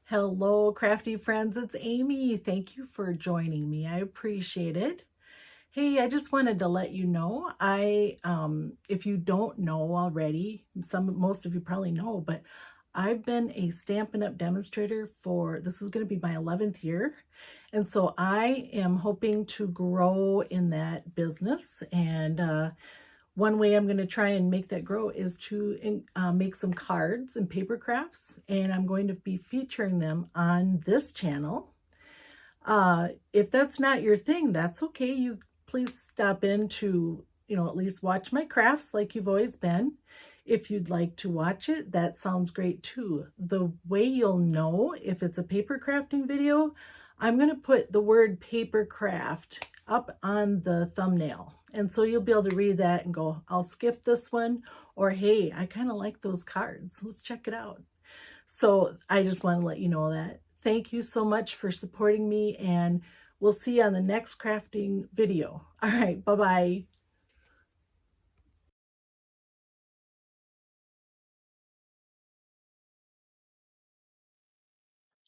Hello, crafty friends. It's Amy. Thank you for joining me. I appreciate it. Hey, I just wanted to let you know, if you don't know already, most of you probably know, but I've been a Stampin' Up demonstrator this is going to be my 11th year. And so I am hoping to grow in that business. And one way I'm going to try and make that grow is to make some cards and paper crafts, and I'm going to be featuring them on this channel. If that's not your thing, that's okay. You please stop in to, at least watch my crafts like you've always been. If you'd like to watch it, that sounds great too. The way you'll know if it's a paper crafting video, I'm going to put the word paper craft up on the thumbnail. And so you'll be able to read that and go, I'll skip this one, or hey, I kind of like those cards. Let's check it out. So I just want to let you know that. Thank you so much for supporting me, and we'll see you on the next crafting video. All right, bye-bye.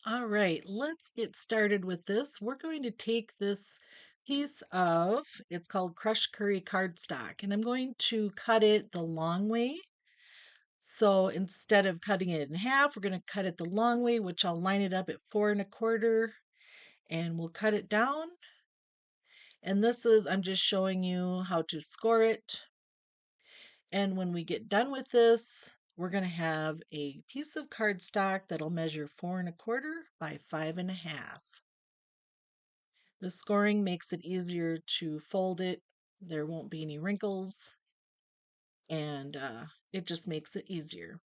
All right, let's get started with this. We're going to take this piece of, it's called crushed curry cardstock, and I'm going to cut it the long way. So instead of cutting it in half, we're going to cut it the long way, which I'll line it up at 4 1/4, and we'll cut it down. And I'm just showing you how to score it. And when we get done with this, we're going to have a piece of cardstock that'll measure 4 1/4 by 5 1/2. The scoring makes it easier to fold it. There won't be any wrinkles, and it just makes it easier.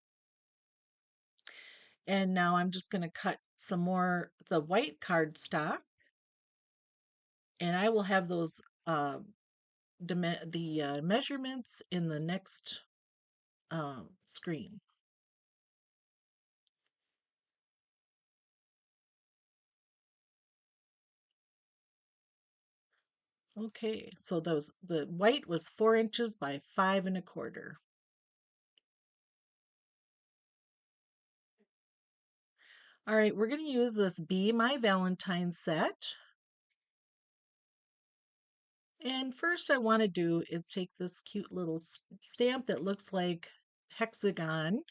And now I'm just going to cut some more the white cardstock, and I will have those measurements in the next screen. Okay, so the white was 4 inches by 5 1/4. All right, we're going to use this Be My Valentine set. And first I want to do is take this cute little stamp that looks like hexagon,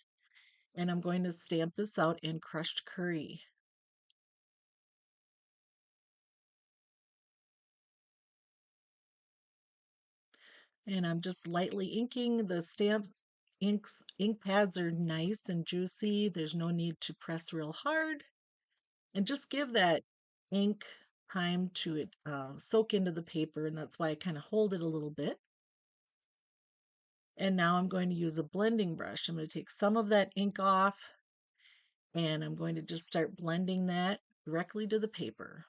and I'm going to stamp this out in crushed curry. And I'm just lightly inking the stamps. Ink pads are nice and juicy. There's no need to press real hard. And just give that ink time to soak into the paper, and that's why I kind of hold it a little bit. And now I'm going to use a blending brush. I'm going to take some of that ink off, and I'm going to just start blending that directly to the paper.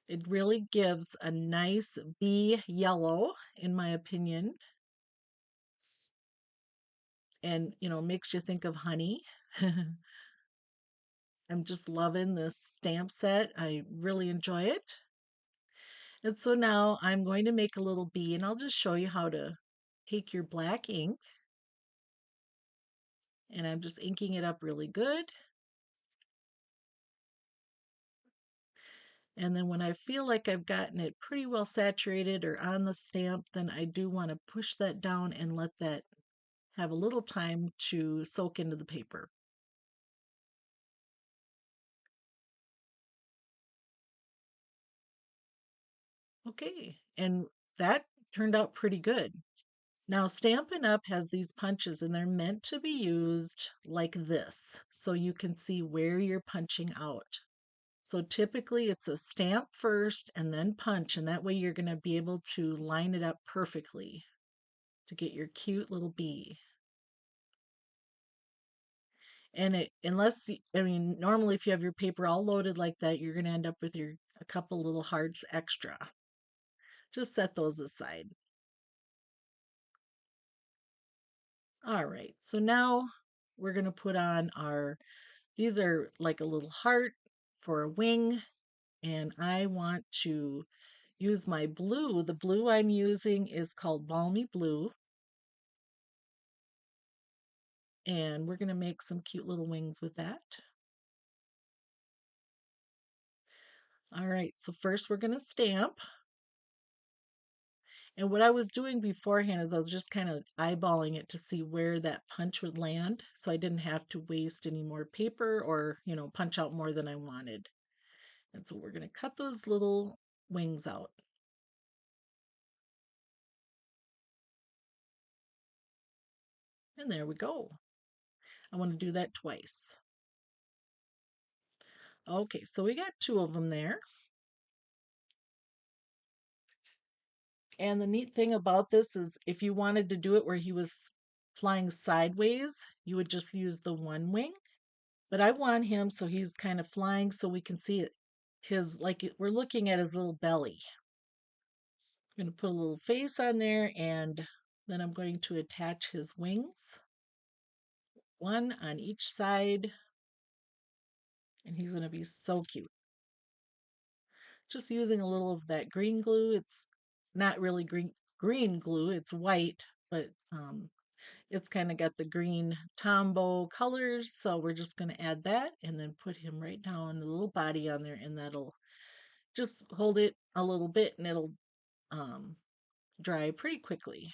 It really gives a nice bee yellow, in my opinion, and makes you think of honey. I'm just loving this stamp set. I really enjoy it. And so now I'm going to make a little bee, and I'll just show you how to take your black ink, and I'm just inking it up really good. And then when I feel like I've gotten it pretty well saturated or on the stamp, then I do want to push that down and let that have a little time to soak into the paper. Okay, and that turned out pretty good. Now, Stampin' Up! Has these punches, and they're meant to be used like this, so you can see where you're punching out. So typically it's a stamp first and then punch, and that way you're going to be able to line it up perfectly to get your cute little bee. And normally if you have your paper all loaded like that, you're going to end up with a couple little hearts extra. Just set those aside. All right, so now we're going to put on these are like a little heart for a wing, and I want to use my blue. The blue I'm using is called Balmy Blue. And we're going to make some cute little wings with that. All right, so first we're going to stamp. And what I was doing beforehand is I was just kind of eyeballing it to see where that punch would land, so I didn't have to waste any more paper or, punch out more than I wanted. And so we're going to cut those little wings out. And there we go. I want to do that twice. Okay, so we got two of them there. And the neat thing about this is if you wanted to do it where he was flying sideways, you would just use the one wing. But I want him so he's kind of flying so we can see it. We're looking at his little belly. I'm going to put a little face on there and then I'm going to attach his wings, one on each side, and he's going to be so cute. Just using a little of that green glue. It's not really green glue, it's white, but it's kind of got the green Tombow colors, so we're just going to add that and then put him right down, the little body on there, and that'll just hold it a little bit and it'll um, dry pretty quickly.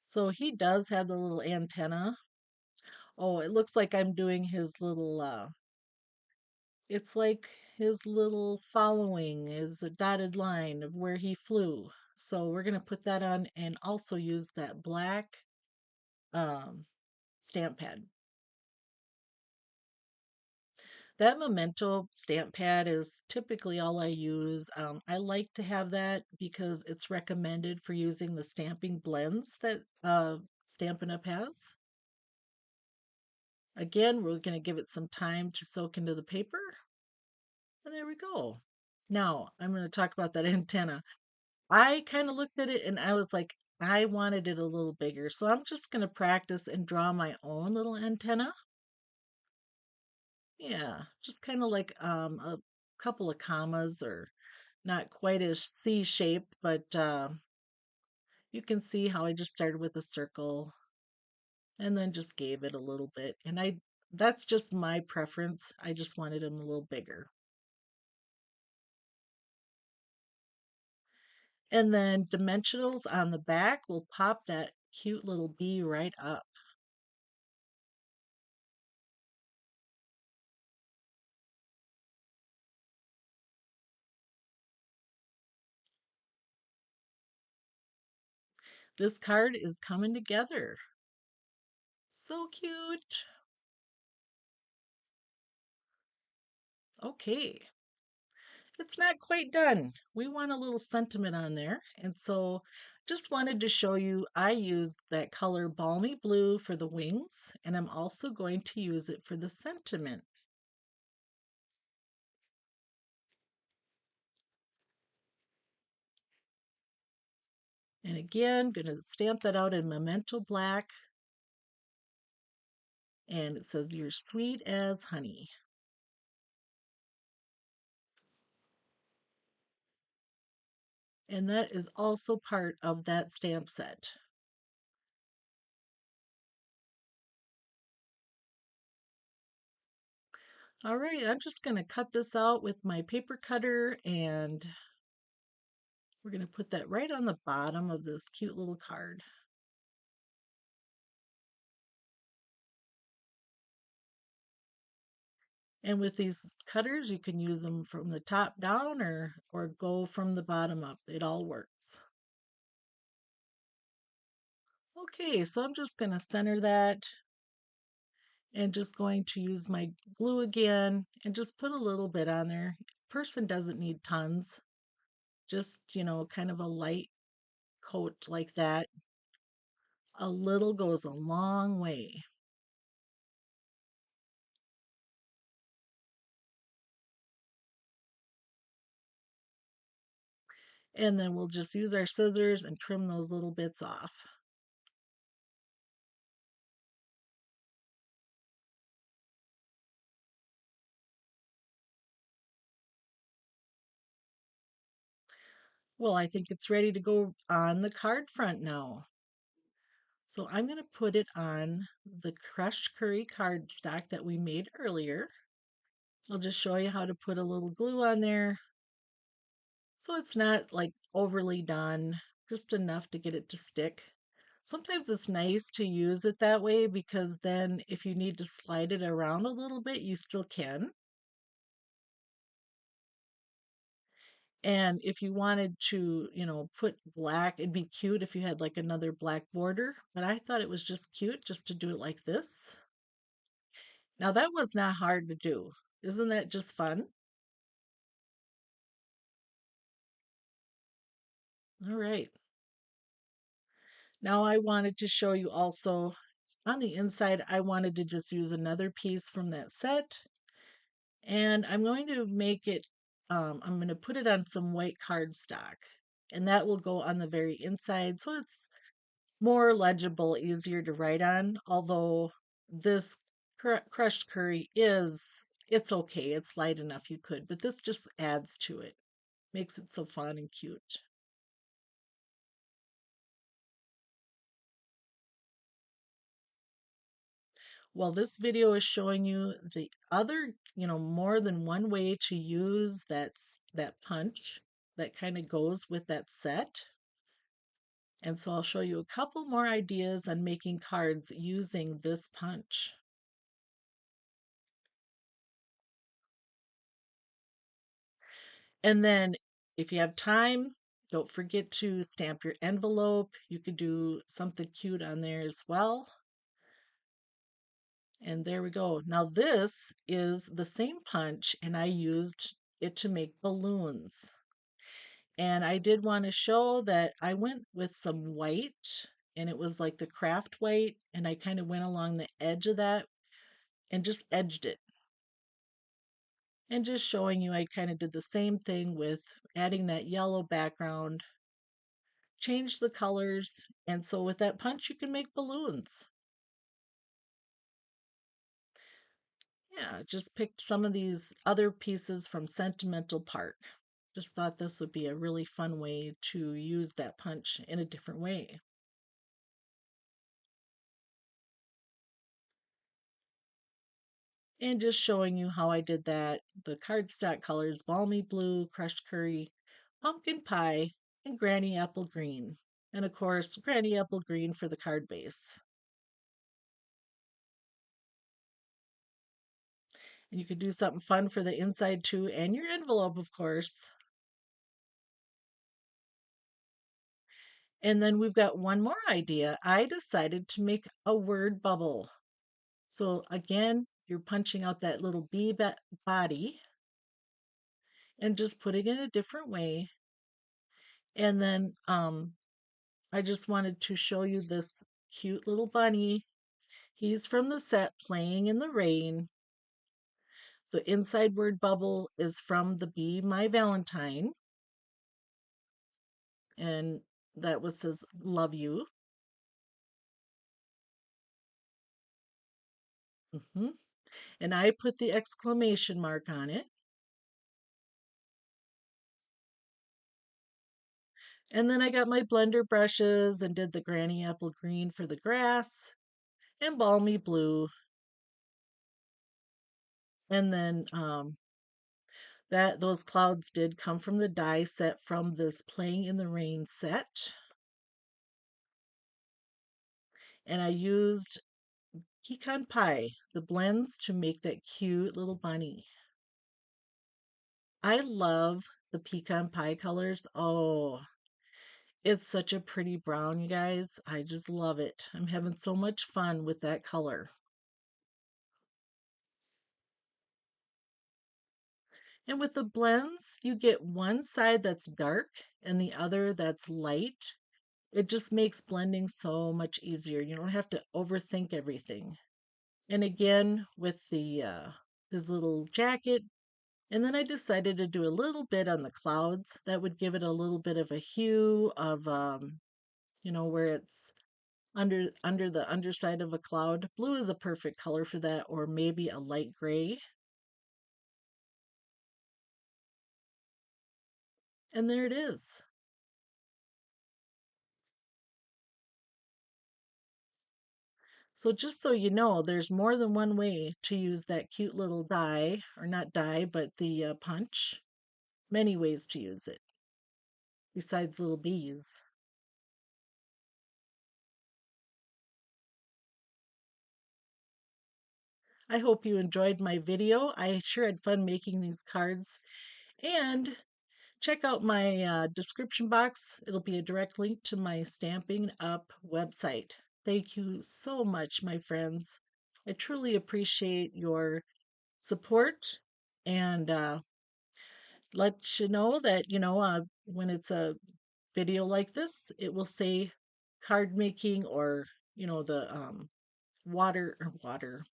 So he does have the little antenna. Oh, it looks like I'm doing his little, it's like his little following is a dotted line of where he flew. So we're going to put that on and also use that black um, stamp pad. That Memento stamp pad is typically all I use. I like to have that because it's recommended for using the stamping blends that Stampin' Up! Has. Again, we're going to give it some time to soak into the paper. And there we go. Now, I'm going to talk about that antenna. I kind of looked at it and I was like, I wanted it a little bigger. So I'm just going to practice and draw my own little antenna. Yeah, just kind of like a couple of commas or not quite as C shaped, but you can see how I just started with a circle and then just gave it a little bit. And that's just my preference. I just wanted them a little bigger. And then dimensionals on the back will pop that cute little bee right up. This card is coming together. So cute. Okay, it's not quite done. We want a little sentiment on there. And so just wanted to show you I used that color Balmy Blue for the wings, and I'm also going to use it for the sentiment. And again, going to stamp that out in Memento Black. And it says, "You're sweet as honey." And that is also part of that stamp set. All right, I'm just going to cut this out with my paper cutter and we're going to put that right on the bottom of this cute little card. And with these cutters, you can use them from the top down or go from the bottom up. It all works. Okay, so I'm just going to center that and just going to use my glue again and just put a little bit on there. Person doesn't need tons. Just, kind of a light coat like that. A little goes a long way. And then we'll just use our scissors and trim those little bits off. Well, I think it's ready to go on the card front now. So I'm going to put it on the crushed curry cardstock that we made earlier. I'll just show you how to put a little glue on there so it's not like overly done, just enough to get it to stick. Sometimes it's nice to use it that way because then if you need to slide it around a little bit, you still can. And if you wanted to, put black, it'd be cute if you had like another black border, but I thought it was just cute just to do it like this. Now that was not hard to do. Isn't that just fun? All right. Now I wanted to show you also on the inside, I wanted to just use another piece from that set. And I'm going to make it, I'm going to put it on some white cardstock. And that will go on the very inside. So it's more legible, easier to write on. Although this crushed curry it's okay. It's light enough you could. But this just adds to it. Makes it so fun and cute. Well, this video is showing you the other, more than one way to use that punch that kind of goes with that set. And so I'll show you a couple more ideas on making cards using this punch. And then if you have time, don't forget to stamp your envelope. You could do something cute on there as well. And there we go. Now this is the same punch and I used it to make balloons. And I did want to show that I went with some white and it was like the craft white and I kind of went along the edge of that and just edged it. And just showing you I kind of did the same thing with adding that yellow background, change the colors, and so with that punch you can make balloons. Yeah, just picked some of these other pieces from Sentimental Park. Just thought this would be a really fun way to use that punch in a different way. And just showing you how I did that. The cardstock colors, balmy blue, crushed curry, pumpkin pie, and granny apple green. And of course, granny apple green for the card base. And you could do something fun for the inside too, and your envelope, of course. And then we've got one more idea. I decided to make a word bubble. So again, you're punching out that little bee body and just putting it a different way. And then I just wanted to show you this cute little bunny. He's from the set Playing in the Rain. The inside word bubble is from the Be My Valentine. And that was says love you. And I put the exclamation mark on it. And then I got my blender brushes and did the granny apple green for the grass and balmy blue. And then that those clouds did come from the die set from this Playing in the Rain set. And I used pecan pie, the blends to make that cute little bunny. I love the pecan pie colors. Oh, it's such a pretty brown, you guys. I just love it. I'm having so much fun with that color. And with the blends, you get one side that's dark and the other that's light. It just makes blending so much easier. You don't have to overthink everything. And again, with the his little jacket, and then I decided to do a little bit on the clouds. That would give it a little bit of a hue of where it's under the underside of a cloud. Blue is a perfect color for that, or maybe a light gray. And there it is. So just so you know, there's more than one way to use that cute little die, or not die, but the punch. Many ways to use it, besides little bees. I hope you enjoyed my video. I sure had fun making these cards. And check out my description box. It'll be a direct link to my Stamping Up website. Thank you so much, my friends. I truly appreciate your support and let you know that, when it's a video like this, it will say card making or, the water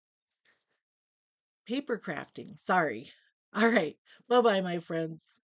paper crafting. Sorry. All right. Bye bye, my friends.